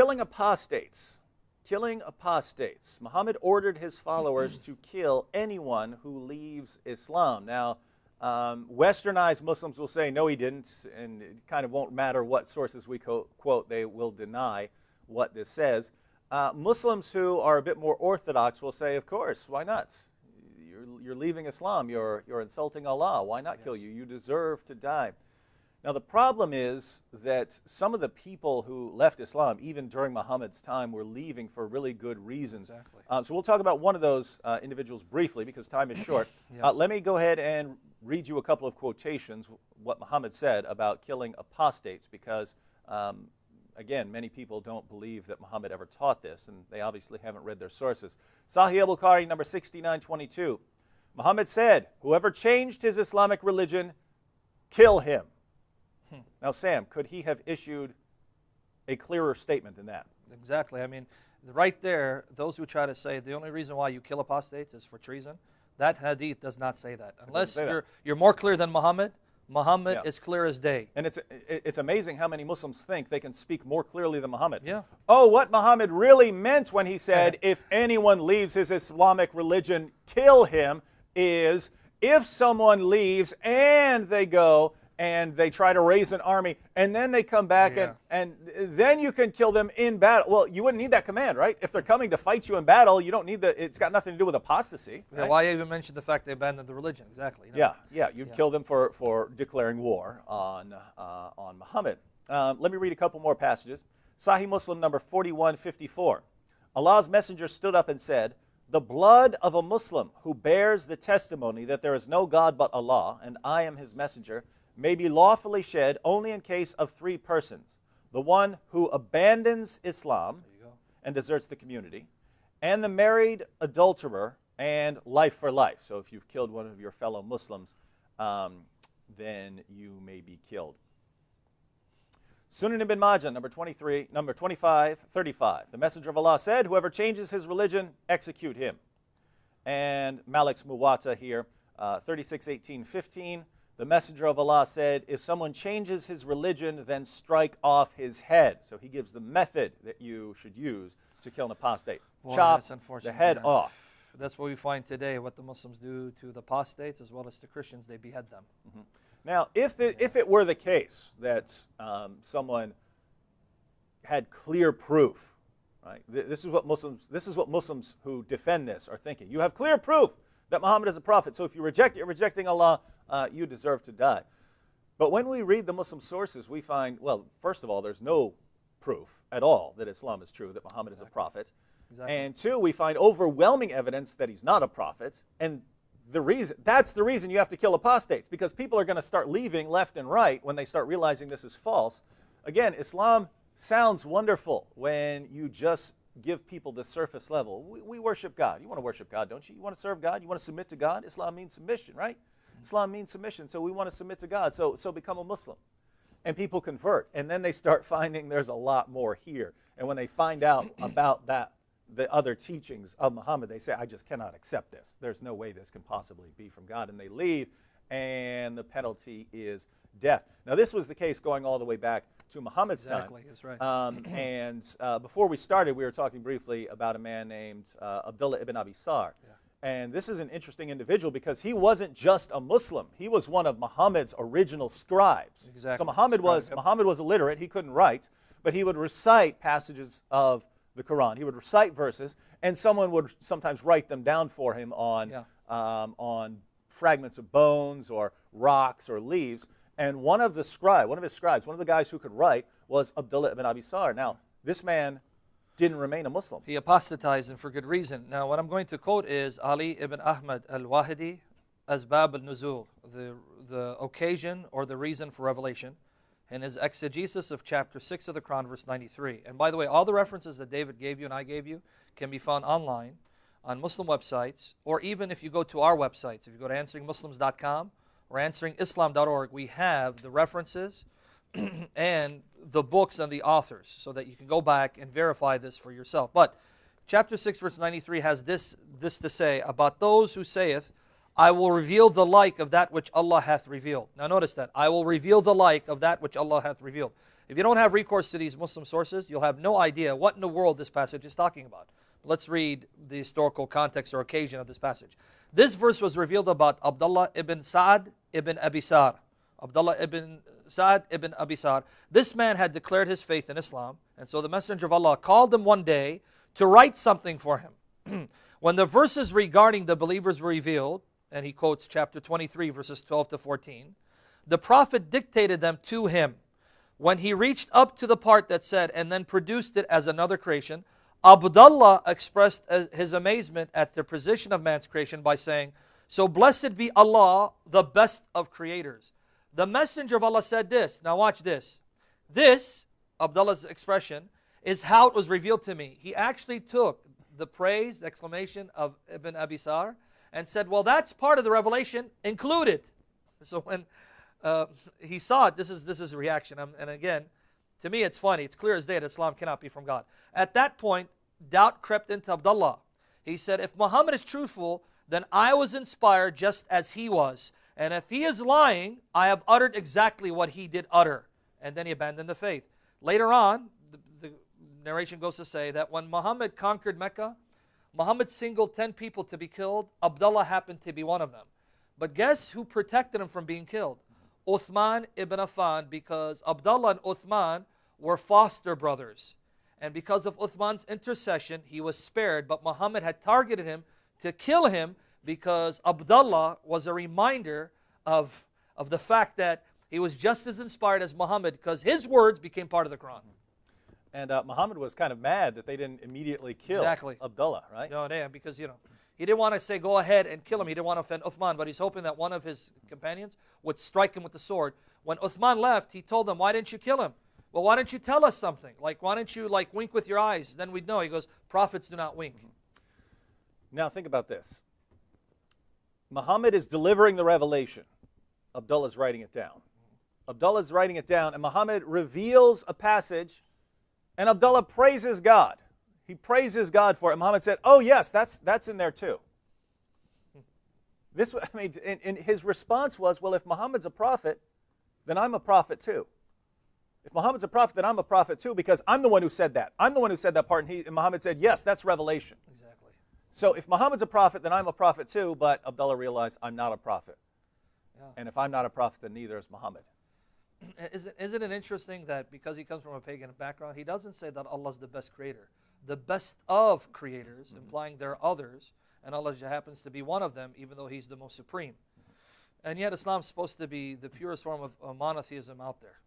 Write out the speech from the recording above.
killing apostates. Killing apostates. Muhammad ordered his followers to kill anyone who leaves Islam. Now, westernized Muslims will say, no, he didn't, and it kind of won't matter what sources we quote, they will deny what this says. Muslims who are a bit more orthodox will say, of course, why not? You're leaving Islam, you're insulting Allah, why not kill you? You deserve to die. Now the problem is that some of the people who left Islam, even during Muhammad's time, were leaving for really good reasons. Exactly. So we'll talk about one of those individuals briefly because time is short. Let me go ahead and read you a couple of quotations, what Muhammad said about killing apostates, because again, many people don't believe that Muhammad ever taught this, and they obviously haven't read their sources. Sahih al-Bukhari, number 6922. Muhammad said, whoever changed his Islamic religion, kill him. Now, Sam, could he have issued a clearer statement than that? Exactly. I mean, right there, those who try to say the only reason why you kill apostates is for treason, that hadith does not say that. Unless you're more clear than Muhammad. Muhammad is clear as day. And it's amazing how many Muslims think they can speak more clearly than Muhammad. Yeah. Oh, what Muhammad really meant when he said, if anyone leaves his Islamic religion, kill him, is if someone leaves and they go and they try to raise an army, and then they come back, and then you can kill them in battle. Well, you wouldn't need that command, right? If they're coming to fight you in battle, you don't need it's got nothing to do with apostasy. Yeah, right? why even mention the fact they abandoned the religion? Exactly. You know? You'd kill them for declaring war on Muhammad. Let me read a couple more passages. Sahih Muslim number 4154. Allah's messenger stood up and said, the blood of a Muslim who bears the testimony that there is no God but Allah, and I am his messenger, may be lawfully shed only in case of three persons. The one who abandons Islam and deserts the community, and the married adulterer, and life for life. So if you've killed one of your fellow Muslims, then you may be killed. Sunan ibn Majah, number 2535. The Messenger of Allah said, whoever changes his religion, execute him. And Malik's Muwatta here, 36:18-15. The Messenger of Allah said, if someone changes his religion, then strike off his head. So he gives the method that you should use to kill an apostate. Boy, chop the head off. That's what we find today, what the Muslims do to the apostates as well as to Christians. They behead them. Now, if it were the case that someone had clear proof, right? This is what Muslims who defend this are thinking. You have clear proof that Muhammad is a prophet, so if you reject it, you're rejecting Allah, you deserve to die. But when we read the Muslim sources, we find, well, first of all, there's no proof at all that Islam is true, that Muhammad is a prophet. And two, we find overwhelming evidence that he's not a prophet. And that's the reason you have to kill apostates, because people are going to start leaving left and right when they start realizing this is false. Again, Islam sounds wonderful when you just give people the surface level. We worship God. You want to worship God, don't you? You want to serve God? You want to submit to God? Islam means submission, right? Islam means submission, so we want to submit to God. So become a Muslim. And people convert, and then they start finding there's a lot more here. And when they find out about the other teachings of Muhammad, they say, I just cannot accept this. There's no way this can possibly be from God. And they leave, and the penalty is death. Now, this was the case going all the way back to Muhammad's time. Exactly, that's right. And before we started, we were talking briefly about a man named Abdullah Ibn Abi Sarh. And this is an interesting individual because he wasn't just a Muslim. He was one of Muhammad's original scribes. Exactly. So Muhammad was illiterate. He couldn't write, but he would recite passages of the Qur'an. He would recite verses, and someone would sometimes write them down for him on fragments of bones or rocks or leaves. And one of his scribes, one of the guys who could write, was Abdullah ibn Abi Sarh. Now, this man didn't remain a Muslim. He apostatized, and for good reason. Now, what I'm going to quote is Ali ibn Ahmad al-Wahidi, Asbab al-Nuzul, the occasion or the reason for revelation, in his exegesis of chapter 6 of the Quran, verse 93. And by the way, all the references that David gave you and I gave you can be found online on Muslim websites, or even if you go to our websites. If you go to answeringmuslims.com or answeringislam.org, we have the references and the books and the authors so that you can go back and verify this for yourself. But chapter 6, verse 93 has this to say about those who saith, I will reveal the like of that which Allah hath revealed. Now notice that. I will reveal the like of that which Allah hath revealed. If you don't have recourse to these Muslim sources, you'll have no idea what in the world this passage is talking about. Let's read the historical context or occasion of this passage. This verse was revealed about Abdullah ibn Sa'd ibn Abi Sarh. Abdullah ibn Sa'd ibn Abi Sarh. This man had declared his faith in Islam, and so the Messenger of Allah called him one day to write something for him. When the verses regarding the believers were revealed, and he quotes chapter 23, verses 12 to 14, the Prophet dictated them to him. When he reached up to the part that said, and then produced it as another creation, Abdullah expressed his amazement at the precision of man's creation by saying, so blessed be Allah, the best of creators. The Messenger of Allah said this. Now watch this. This, Abdullah's expression, is how it was revealed to me. He actually took the praise, exclamation of Ibn Abi Sarh, and said, well, that's part of the revelation, include it. So when he saw it, this is his reaction. And again, to me it's funny. It's clear as day that Islam cannot be from God. At that point, doubt crept into Abdullah. He said, if Muhammad is truthful, then I was inspired just as he was. And if he is lying, I have uttered exactly what he did utter. And then he abandoned the faith. Later on, the narration goes to say that when Muhammad conquered Mecca, Muhammad singled 10 people to be killed. Abdullah happened to be one of them. But guess who protected him from being killed? Uthman ibn Affan, because Abdullah and Uthman were foster brothers. And because of Uthman's intercession, he was spared. But Muhammad had targeted him to kill him because Abdullah was a reminder of the fact that he was just as inspired as Muhammad because his words became part of the Quran. And Muhammad was kind of mad that they didn't immediately kill Abdullah, right? No, because, he didn't want to say, go ahead and kill him. He didn't want to offend Uthman, but he's hoping that one of his companions would strike him with the sword. When Uthman left, he told them, why didn't you kill him? Well, why don't you tell us something? Like, why don't you, wink with your eyes? Then we'd know. He goes, prophets do not wink. Now, think about this. Muhammad is delivering the revelation. Abdullah's writing it down. Abdullah's writing it down, and Muhammad reveals a passage, and Abdullah praises God. He praises God for it. Muhammad said, oh, yes, that's in there too. And his response was, well, if Muhammad's a prophet, then I'm a prophet too. If Muhammad's a prophet, then I'm a prophet too, because I'm the one who said that. I'm the one who said that part, and Muhammad said, yes, that's revelation. Exactly. So if Muhammad's a prophet, then I'm a prophet too, but Abdullah realized I'm not a prophet. Yeah. And if I'm not a prophet, then neither is Muhammad. Isn't it interesting that because he comes from a pagan background, he doesn't say that Allah's the best creator. The best of creators, implying there are others, and Allah happens to be one of them, even though he's the most supreme. And yet Islam's supposed to be the purest form of monotheism out there.